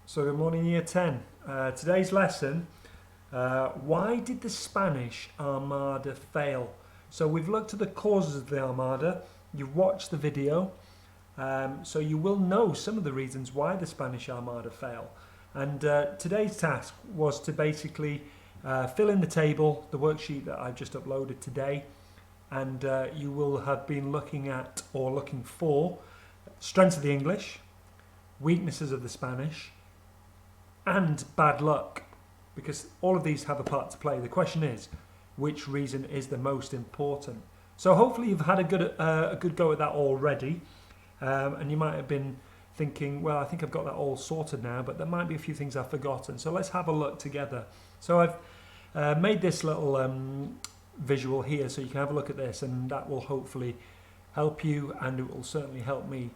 So good morning, Year 10. Today's lesson, why did the Spanish Armada fail? So we've looked at the causes of the Armada, you've watched the video, so you will know some of the reasons why the Spanish Armada failed. And today's task was to basically fill in the table, the worksheet that I've just uploaded today, and you will have been looking at or looking for strengths of the English, weaknesses of the Spanish, and bad luck, because all of these have a part to play. The question is, which reason is the most important? So hopefully you've had a good go at that already, and you might have been thinking, well, I think I've got that all sorted now, but there might be a few things I've forgotten. So let's have a look together. So I've made this little visual here so you can have a look at this, and that will hopefully help you, and it will certainly help me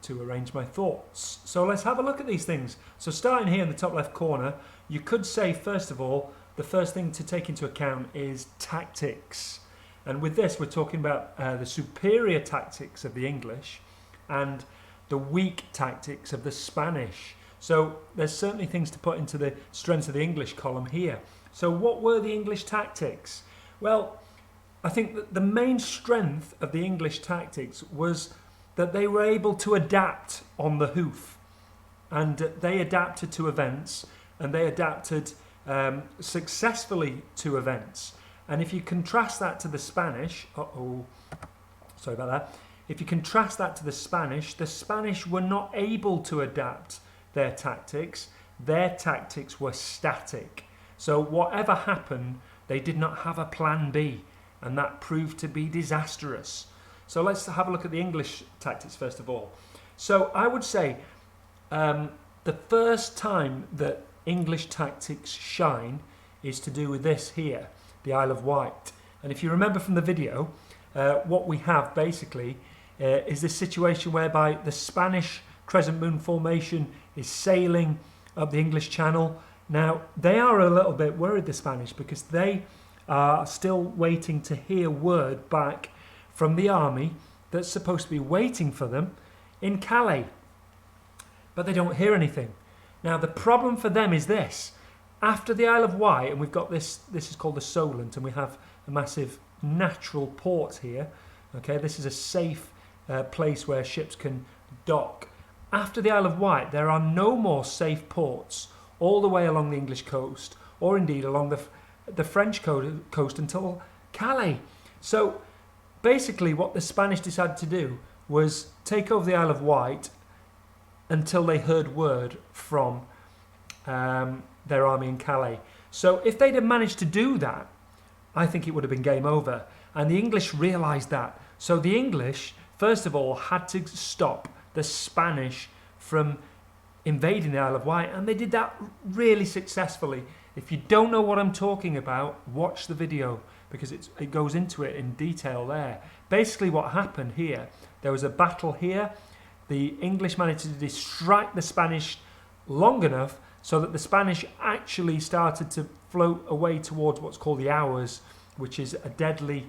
to arrange my thoughts. So let's have a look at these things. So starting here in the top left corner, you could say, first of all, the first thing to take into account is tactics. And with this, we're talking about the superior tactics of the English and the weak tactics of the Spanish. So there's certainly things to put into the strengths of the English column here. So what were the English tactics? Well, I think that the main strength of the English tactics was that they were able to adapt on the hoof, and they adapted to events, and they adapted successfully to events. And if you contrast that to the Spanish, sorry about that. If you contrast that to the Spanish were not able to adapt their tactics. Their tactics were static. So whatever happened, they did not have a plan B, and that proved to be disastrous. So let's have a look at the English tactics first of all. So I would say the first time that English tactics shine is to do with this here, the Isle of Wight. And if you remember from the video, what we have basically is this situation whereby the Spanish crescent moon formation is sailing up the English Channel. Now, they are a little bit worried, the Spanish, because they are still waiting to hear word back from the army that's supposed to be waiting for them in Calais. But they don't hear anything. Now, the problem for them is this. After the Isle of Wight, and we've got this is called the Solent, and we have a massive natural port here. Okay, this is a safe place where ships can dock. After the Isle of Wight, there are no more safe ports all the way along the English coast, or indeed along the French coast until Calais. So basically what the Spanish decided to do was take over the Isle of Wight until they heard word from their army in Calais. So if they'd have managed to do that, I think it would have been game over. And the English realised that. So the English, first of all, had to stop the Spanish from invading the Isle of Wight, and they did that really successfully. If you don't know what I'm talking about, watch the video, because it goes into it in detail there. Basically what happened here, there was a battle here. The English managed to distract the Spanish long enough so that the Spanish actually started to float away towards what's called the Hours, which is a deadly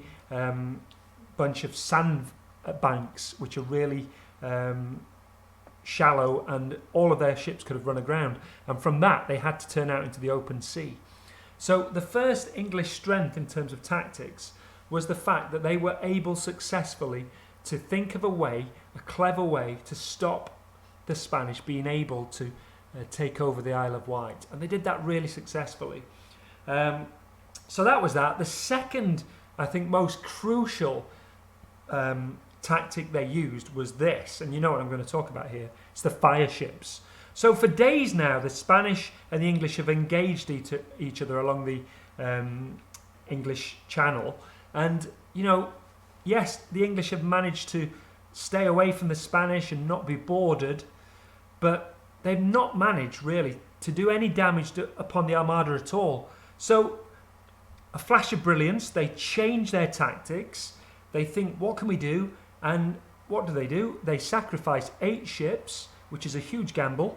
bunch of sand banks which are really shallow, and all of their ships could have run aground. And from that, they had to turn out into the open sea. So the first English strength in terms of tactics was the fact that they were able successfully to think of a way, a clever way, to stop the Spanish being able to take over the Isle of Wight. And they did that really successfully. So that was that. The second, I think, most crucial tactic they used was this, and you know what I'm going to talk about here. It's the fire ships. So for days now, the Spanish and the English have engaged each other along the English Channel. And, you know, yes, the English have managed to stay away from the Spanish and not be boarded, but they've not managed, really, to do any damage upon the Armada at all. So, a flash of brilliance, they change their tactics. They think, what can we do? And what do? They sacrifice 8 ships, which is a huge gamble.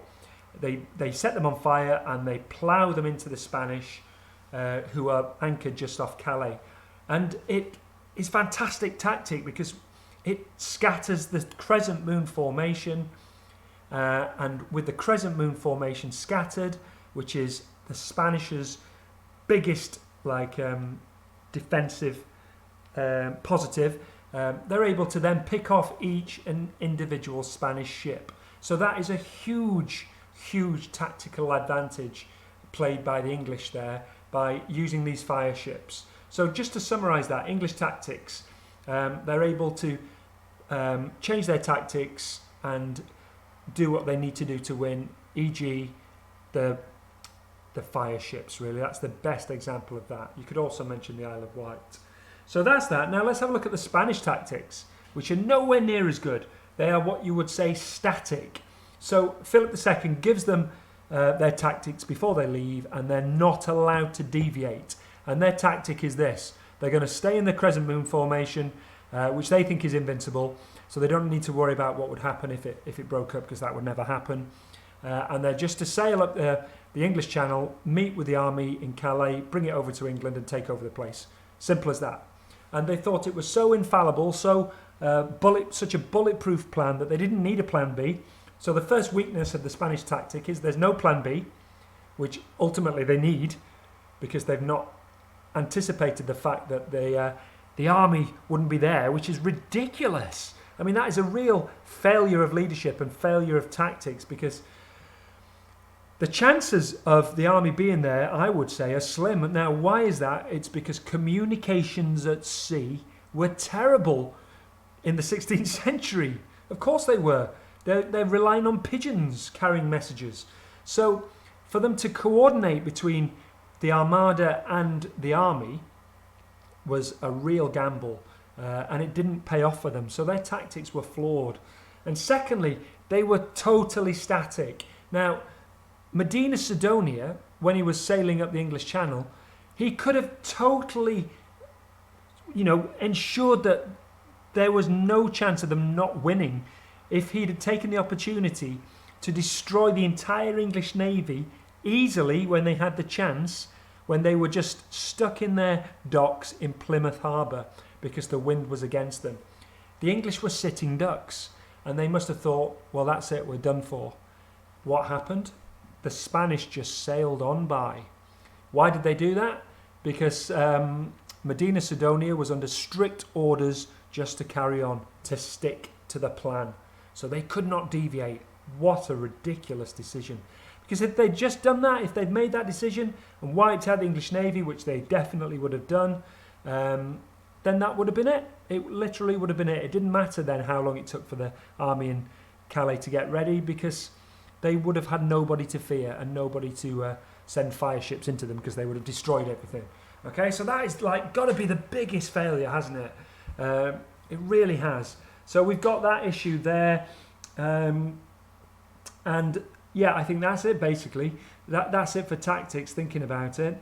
They set them on fire and they plough them into the Spanish, who are anchored just off Calais. And it is fantastic tactic because it scatters the crescent moon formation. and with the crescent moon formation scattered, which is the Spanish's biggest defensive positive, they're able to then pick off each individual Spanish ship. So that is a huge tactical advantage played by the English there by using these fire ships. So just to summarise that, English tactics, they're able to change their tactics and do what they need to do to win, e.g. the fire ships, really. That's the best example of that. You could also mention the Isle of Wight. So that's that. Now let's have a look at the Spanish tactics, which are nowhere near as good. They are what you would say static. So Philip II gives them their tactics before they leave, and they're not allowed to deviate. And their tactic is this: they're going to stay in the crescent moon formation, which they think is invincible, so they don't need to worry about what would happen if it broke up, because that would never happen. And they're just to sail up the English Channel, meet with the army in Calais, bring it over to England and take over the place. Simple as that. And they thought it was so infallible, so such a bulletproof plan that they didn't need a plan B. So the first weakness of the Spanish tactic is there's no plan B, which ultimately they need, because they've not anticipated the fact that the army wouldn't be there, which is ridiculous. I mean, that is a real failure of leadership and failure of tactics, because the chances of the army being there, I would say, are slim. Now, why is that? It's because communications at sea were terrible in the 16th century. Of course they were. They're relying on pigeons carrying messages. So for them to coordinate between the Armada and the army was a real gamble, and it didn't pay off for them. So their tactics were flawed. And secondly, they were totally static. Now, Medina Sidonia, when he was sailing up the English Channel, he could have totally, ensured that there was no chance of them not winning if he'd have taken the opportunity to destroy the entire English Navy easily when they had the chance, when they were just stuck in their docks in Plymouth Harbour because the wind was against them. The English were sitting ducks, and they must have thought, well, that's it, we're done for. What happened? The Spanish just sailed on by. Why did they do that? Because Medina Sidonia was under strict orders just to carry on, to stick to the plan. So they could not deviate. What a ridiculous decision. Because if they'd just done that, if they'd made that decision and wiped out the English Navy, which they definitely would have done, then that would have been it. It literally would have been it. It didn't matter then how long it took for the army in Calais to get ready, because they would have had nobody to fear and nobody to send fire ships into them, because they would have destroyed everything. Okay, so that is got to be the biggest failure, hasn't it? It really has. So we've got that issue there, and yeah, I think that's it basically. That's it for tactics, thinking about it.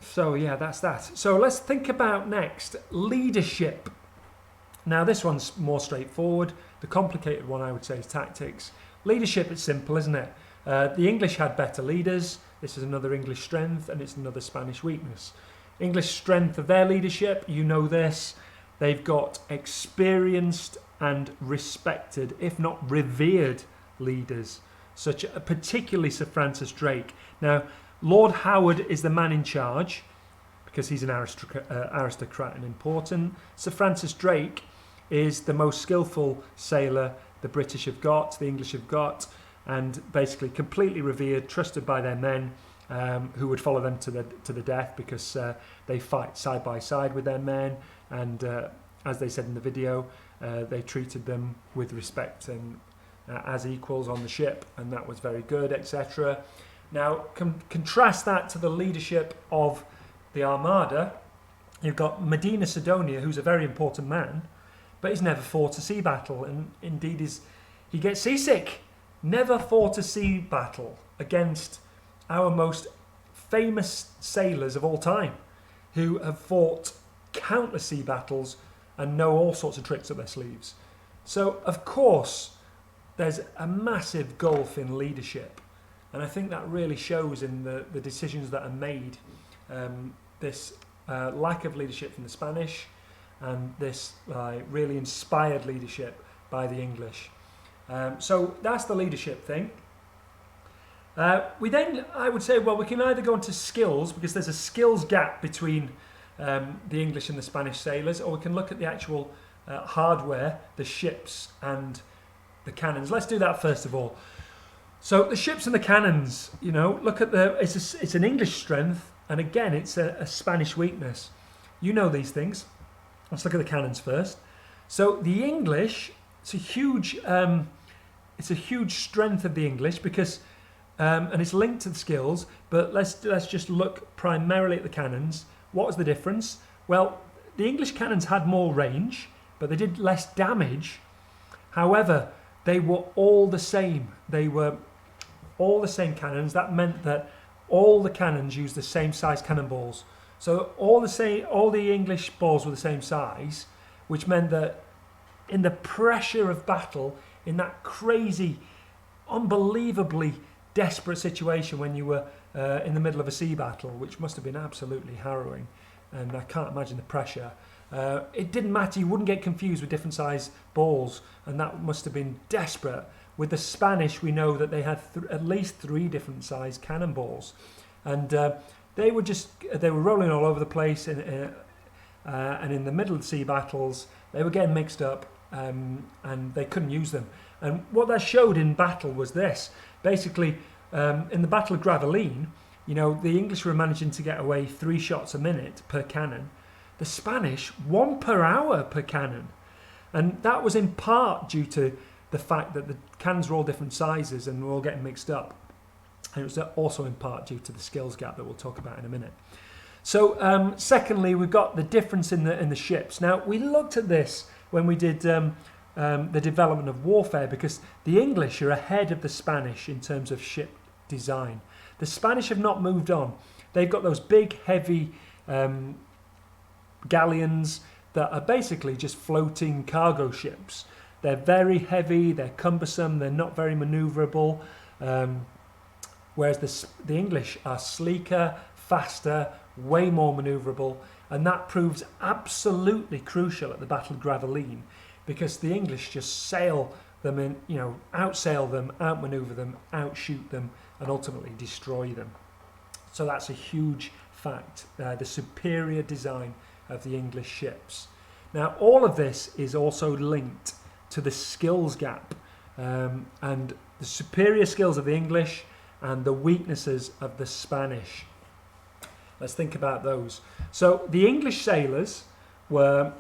So yeah, that's that. So let's think about next, leadership. Now this one's more straightforward. The complicated one, I would say, is tactics. Leadership is simple, isn't it? The English had better leaders. This is another English strength, and it's another Spanish weakness. English strength of their leadership, you know this. They've got experienced and respected, if not revered, leaders, such particularly Sir Francis Drake. Now, Lord Howard is the man in charge, because he's an aristocrat and important. Sir Francis Drake is the most skillful sailor the British have got, the English have got, and basically completely revered, trusted by their men, who would follow them to the death, because they fight side by side with their men, and as they said in the video, they treated them with respect and as equals on the ship, and that was very good, etc. Now, contrast that to the leadership of the Armada. You've got Medina Sidonia, who's a very important man, but he's never fought a sea battle, and indeed he gets seasick. Never fought a sea battle against our most famous sailors of all time, who have fought countless sea battles and know all sorts of tricks up their sleeves. So, of course, there's a massive gulf in leadership, and I think that really shows in the decisions that are made. This lack of leadership from the Spanish, and this really inspired leadership by the English. So that's the leadership thing. We then, I would say, well, we can either go into skills, because there's a skills gap between the English and the Spanish sailors, or we can look at the actual hardware, the ships and the cannons. Let's do that first of all. So the ships and the cannons, you know, look at it's an English strength, and again, it's a Spanish weakness. You know these things. Let's look at the cannons first. So the English, it's a huge strength of the English, because and it's linked to the skills, but let's just look primarily at the cannons. What was the difference? Well, the English cannons had more range, but they did less damage. However, they were all the same. They were all the same cannons. That meant that all the cannons used the same size cannonballs. So all the English balls were the same size, which meant that in the pressure of battle, in that crazy, unbelievably desperate situation when you were in the middle of a sea battle, which must have been absolutely harrowing, and I can't imagine the pressure. It didn't matter, you wouldn't get confused with different size balls, and that must have been desperate. With the Spanish, we know that they had at least 3 different size cannonballs, and they were rolling all over the place, and in the middle of the sea battles, they were getting mixed up, and they couldn't use them. And what that showed in battle was this. Basically, in the Battle of Gravelines, you know, the English were managing to get away 3 shots a minute per cannon. The Spanish, 1 per hour per cannon. And that was in part due to the fact that the cannons were all different sizes and were all getting mixed up. And it was also in part due to the skills gap that we'll talk about in a minute. So, secondly, we've got the difference in the ships. Now, we looked at this when we did the development of warfare, because the English are ahead of the Spanish in terms of ship design. The Spanish have not moved on. They've got those big, heavy galleons that are basically just floating cargo ships. They're very heavy, they're cumbersome, they're not very manoeuvrable, whereas the English are sleeker, faster, way more manoeuvrable, and that proves absolutely crucial at the Battle of Gravelines, because the English just sail them in, you know, outsail them, outmaneuver them, outshoot them, and ultimately destroy them. So that's a huge fact, the superior design of the English ships. Now, all of this is also linked to the skills gap, and the superior skills of the English and the weaknesses of the Spanish. Let's think about those. So the English sailors were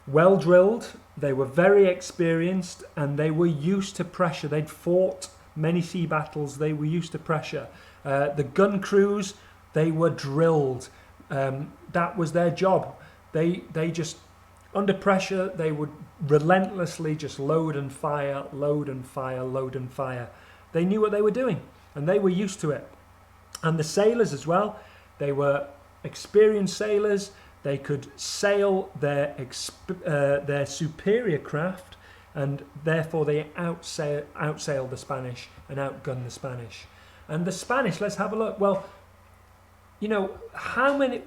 well drilled, they were very experienced, and they were used to pressure. They'd fought many sea battles, they were used to pressure. The gun crews, they were drilled. That was their job. They just, under pressure, they would relentlessly just load and fire, load and fire, load and fire. They knew what they were doing, and they were used to it. And the sailors as well, they were experienced sailors. They could sail their superior craft, and therefore they outsailed the Spanish and outgunned the Spanish. And the Spanish, let's have a look. Well, you know,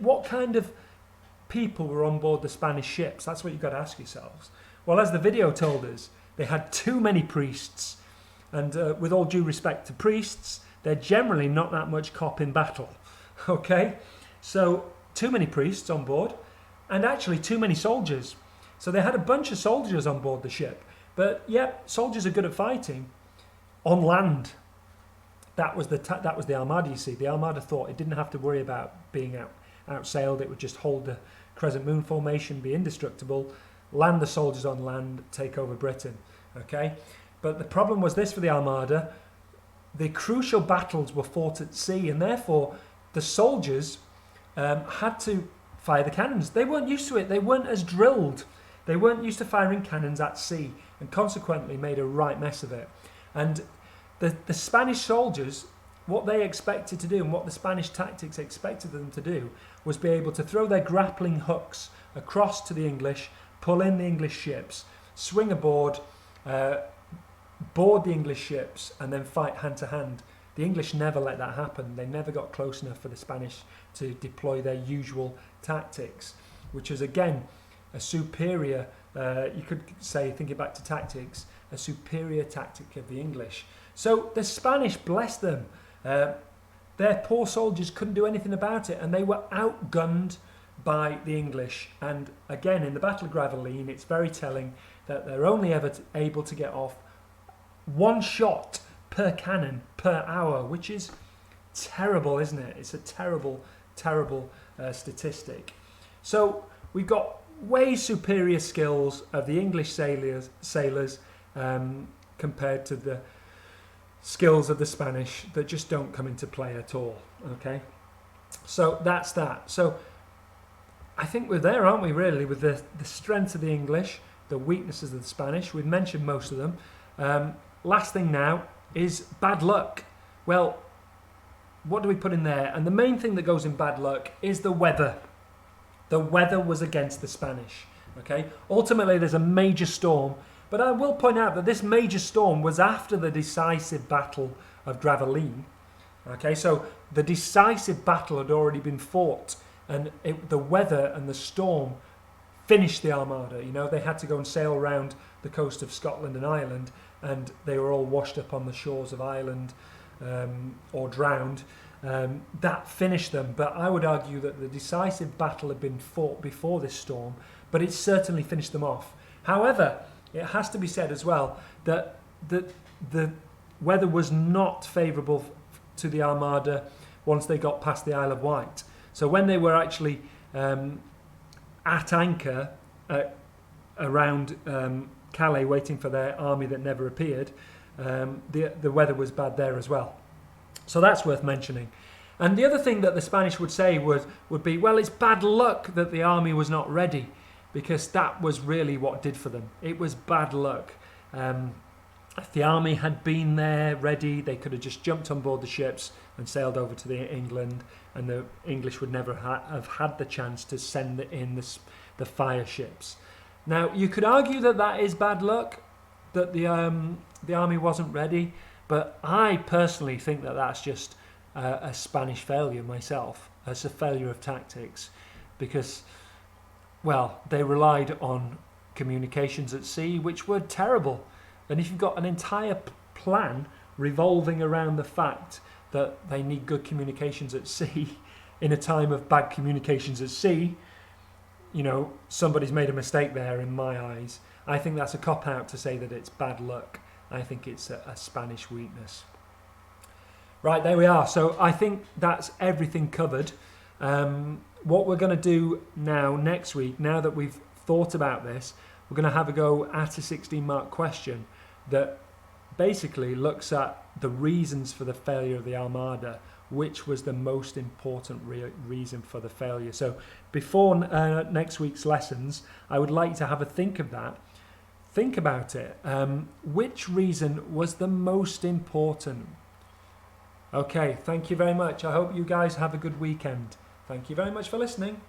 what kind of people were on board the Spanish ships? That's what you've got to ask yourselves. Well, as the video told us, they had too many priests, and with all due respect to priests, they're generally not that much cop in battle. Okay, so too many priests on board, and actually too many soldiers. So they had a bunch of soldiers on board the ship, but yeah, soldiers are good at fighting on land. That was the Armada. You see, the Armada thought it didn't have to worry about being outsailed. It would just hold the crescent moon formation, be indestructible, land the soldiers on land, take over Britain. Okay, but the problem was this for the Armada: the crucial battles were fought at sea, and therefore the soldiers had to fire the cannons. They weren't used to it. They weren't as drilled. They weren't used to firing cannons at sea, and consequently made a right mess of it. And the Spanish soldiers, what they expected to do, and what the Spanish tactics expected them to do, was be able to throw their grappling hooks across to the English, pull in the English ships, swing aboard, board the English ships, and then fight hand to hand. The English never let that happen. They never got close enough for the Spanish to deploy their usual tactics, which is again a superior, you could say, thinking back to tactics, a superior tactic of the English. So the Spanish, bless them, their poor soldiers couldn't do anything about it, and they were outgunned by the English. And again, in the Battle of Gravelines, it's very telling that they're only ever able to get off one shot per cannon per hour, which is terrible, isn't it? It's a terrible, terrible statistic. So we've got way superior skills of the English sailors compared to the skills of the Spanish that just don't come into play at all. Okay, so that's that. So I think we're there, aren't we, really, with the strength of the English, the weaknesses of the Spanish. We've mentioned most of them. Last thing now is bad luck. Well, what do we put in there? And the main thing that goes in bad luck is the weather. The weather was against the Spanish. Okay, ultimately there's a major storm, but I will point out that this major storm was after the decisive battle of Gravelines. Okay, so the decisive battle had already been fought, and the weather and the storm finished the Armada. You know, they had to go and sail around the coast of Scotland and Ireland, and they were all washed up on the shores of Ireland or drowned. That finished them, but I would argue that the decisive battle had been fought before this storm, but it certainly finished them off. However, it has to be said as well that the weather was not favourable to the Armada once they got past the Isle of Wight. So when they were actually at anchor around Calais, waiting for their army that never appeared, the weather was bad there as well. So that's worth mentioning. And the other thing that the Spanish would say would be, well, it's bad luck that the army was not ready, because that was really what did for them. It was bad luck. If the army had been there ready, they could have just jumped on board the ships and sailed over to England, and the English would never have had the chance to send in the fire ships. Now, you could argue that that is bad luck, that the army wasn't ready, but I personally think that that's just a Spanish failure myself. It's a failure of tactics, because, well, they relied on communications at sea, which were terrible. And if you've got an entire plan revolving around the fact that they need good communications at sea in a time of bad communications at sea, you know, somebody's made a mistake there in my eyes. I think that's a cop-out to say that it's bad luck. I think it's a Spanish weakness. Right, there we are. So I think that's everything covered. What we're going to do now, next week, now that we've thought about this, we're going to have a go at a 16-mark question that basically looks at the reasons for the failure of the Armada, which was the most important reason for the failure. So before next week's lessons, I would like to have a think of that. Think about it. Which reason was the most important? Okay, thank you very much. I hope you guys have a good weekend. Thank you very much for listening.